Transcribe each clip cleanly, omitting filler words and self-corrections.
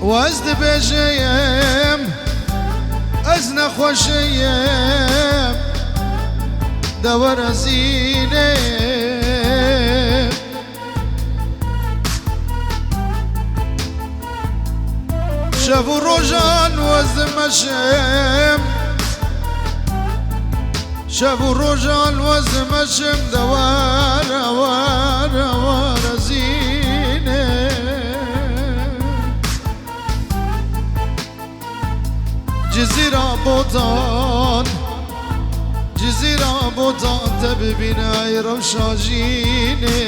وازد بجيم ازنا خوشيم دور زينه شافو روجان وزمشم شافو روجان وزمشم دوار وار وار زينه جزيرة بوطان جزيرة بوطان تبي بناي روشاجيني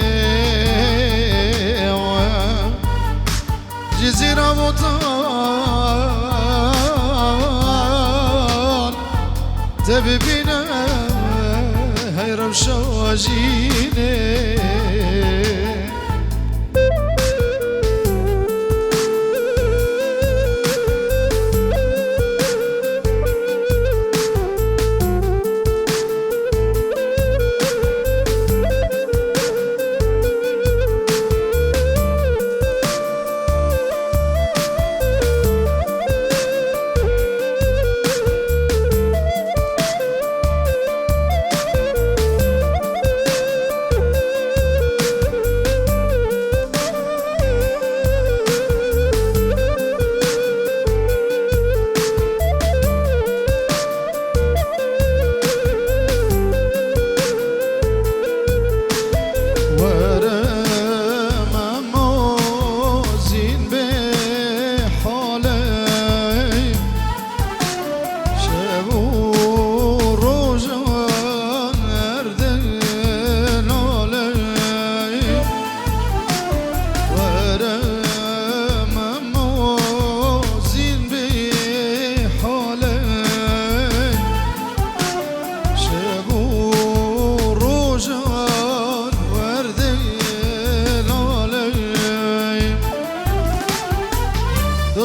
جزيرة بوطان تبي بناي روشاجيني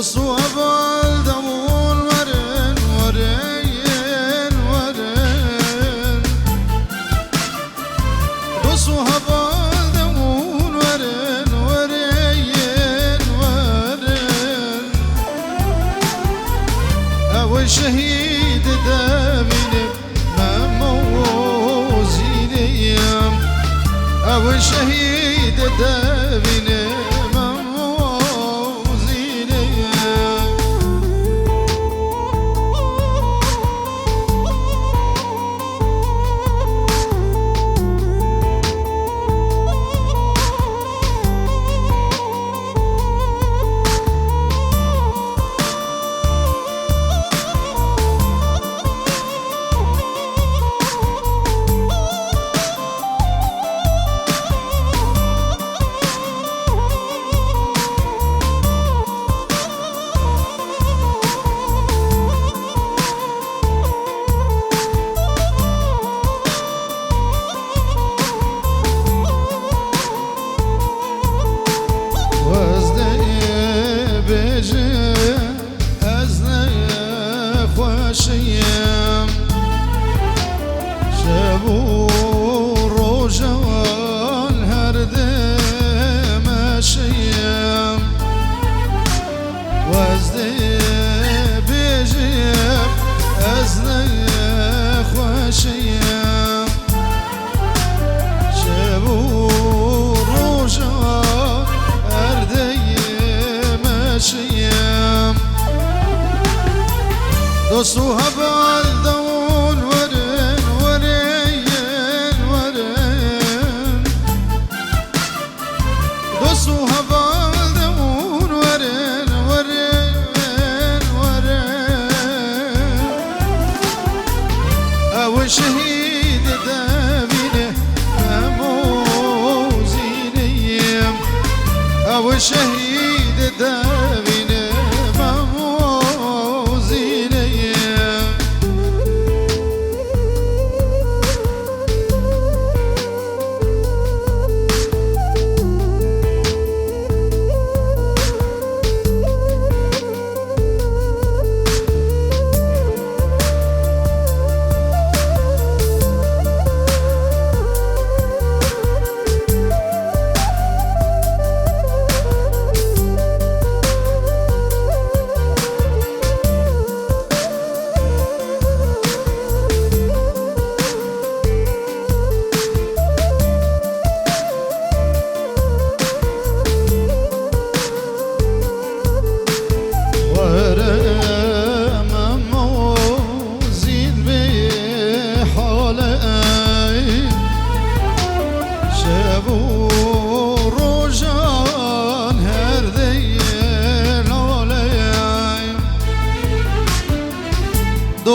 صواب دمون ورن ورين ورن صواب دمون ورن ورين ورن أول شهيد دابين مموزينيام أول شهيد دابين شيم شابو روجان هردم شيم وازدي بيجيم ازني خوشيم شابو روجان هردم شيم دوستوها بالدون ورن ورين ورن دوستوها بالدون ورن ورين ورن أول شهيد دابينه مموزينيم أول شهيد دابينه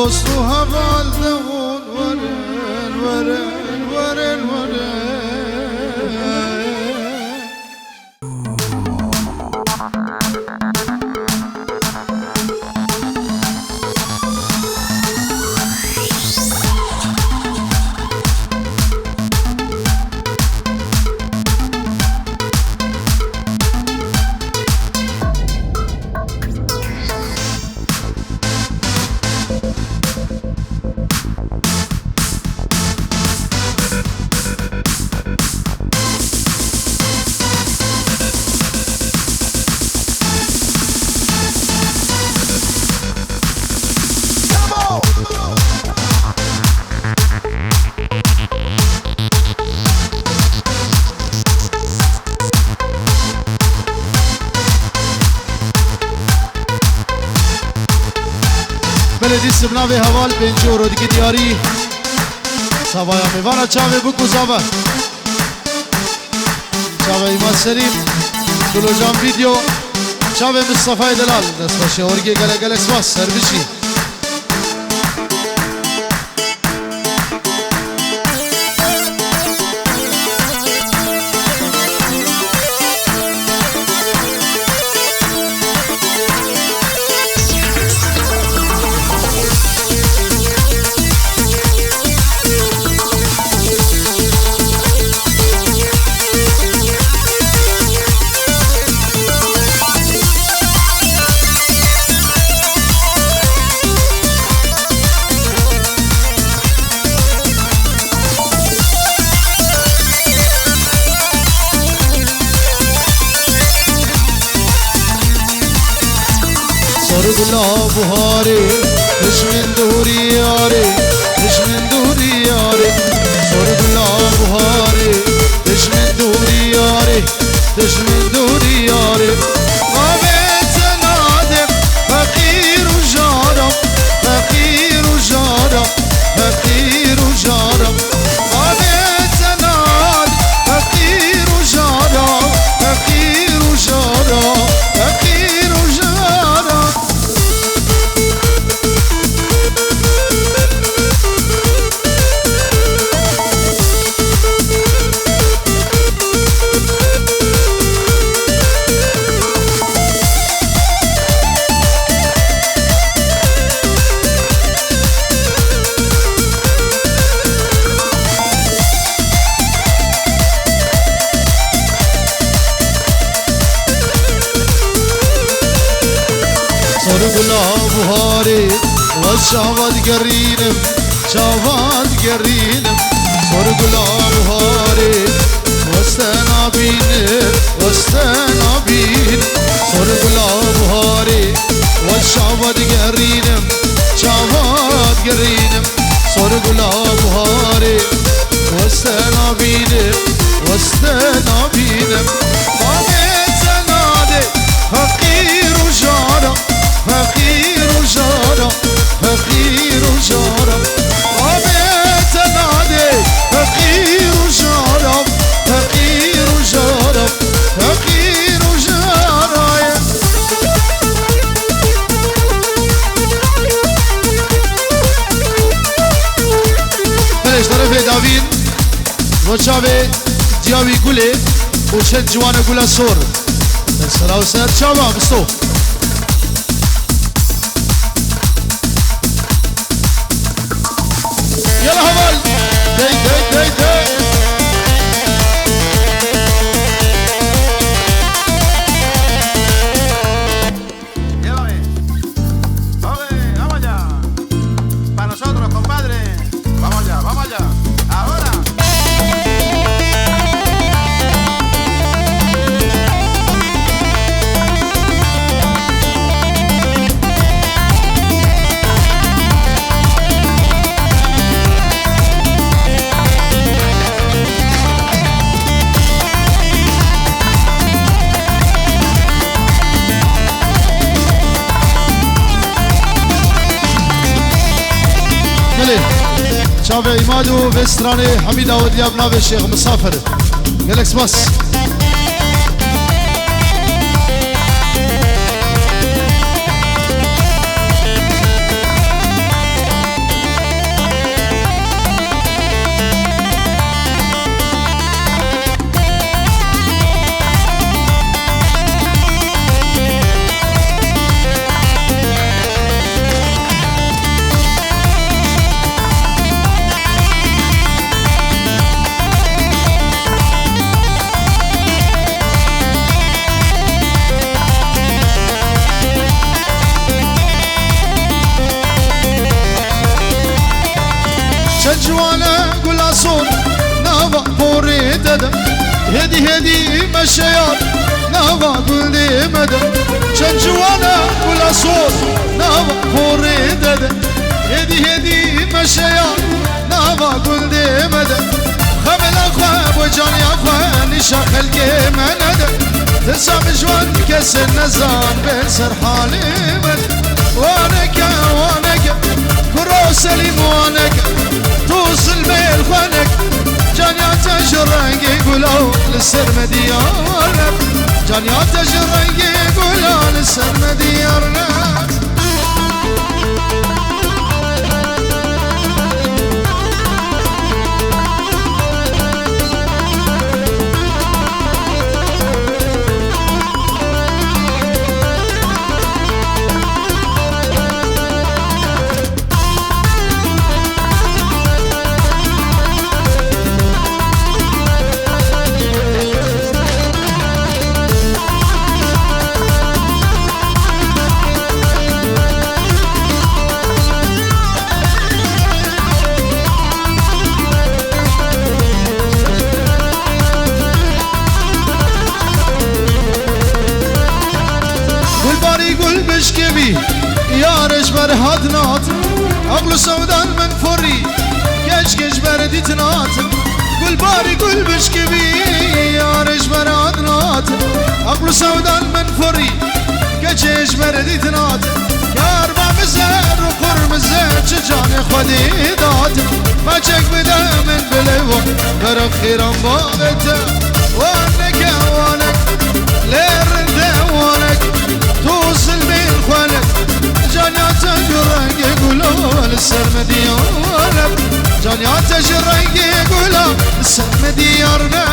وصلو هفال دون ورن ورن ورن ورن بلدی سبناوی حوال پنجو رو دیگه دیاری سوایا میوانا چاوی بکو زاوه چاوی ایمان سریم دلو جان ویدیو چاوی مصطفی دلال دست باشه اورگی گله گله سواس سر بشی سرگلا بهاره دشمن دوری یاره دشمن دوری یاره سرگلا بهاره دشمن دوری یاره دشمن دوری یاره آبت نادم فقیر و جارم فقیر و جارم فقیر و جارم آبت ناد فقیر و جارم فقیر و جارم فقیر و جارم سرگلا بهاره و شاواد گرینم شاواد گرینم سرگلا بهاره وستنابینم وستنابین سرگلا بهاره و شاواد گرینم شاواد گرینم سرگلا بهاره وستنابینم وستنابینم آمد زناده فقیر و جارم فقیر و جارم فقیر و جارم آبت ناده فقیر و جارم فقیر و جارم فقیر و جارم بلش طرف داوین و چاوه دیاوی گله و چند جوان گله سور سلام سر چاوه بستو يلا هبل دي دي دي دي Vamos allá. Para nosotros, compadre. Vamos allá, vamos allá. Ahora. شاف إيمادو بستراني حميد أودي أبناء الشيخ مسافر قالكس بس فوري ددا هدي هدي مشيار نوا قول دي مدى شن جوانا ولا صوت نوا فوري ددا هدي هدي مشيار نوا قول دي مدى خمل أخوة وجاني أخوة نشا خلقي مندى تسام جوان كسر نزان بسر حالي مدى وانك وانك كرو سليم وانك توصل بيل خوانك جانيات جرنقي قولوا للسر ديارنا جانيات جرنقي قولوا للسر ديارنا يارش برهاد نات عقل سودان من فري كش كش بردي تنات قل باري قل بشكبي يارش برهاد نات عقل سودان من فري كش بردي تنات يار ما مزار وقر مزار شجاني خدي دات ما شك بدا من بلوان برق خيران باغتا وانك وانك ليرد وانك توصل بين خوانك جانيات جرنقي قولوا للسر مديارنا جانيات جرنقي قولوا للسر مديارنا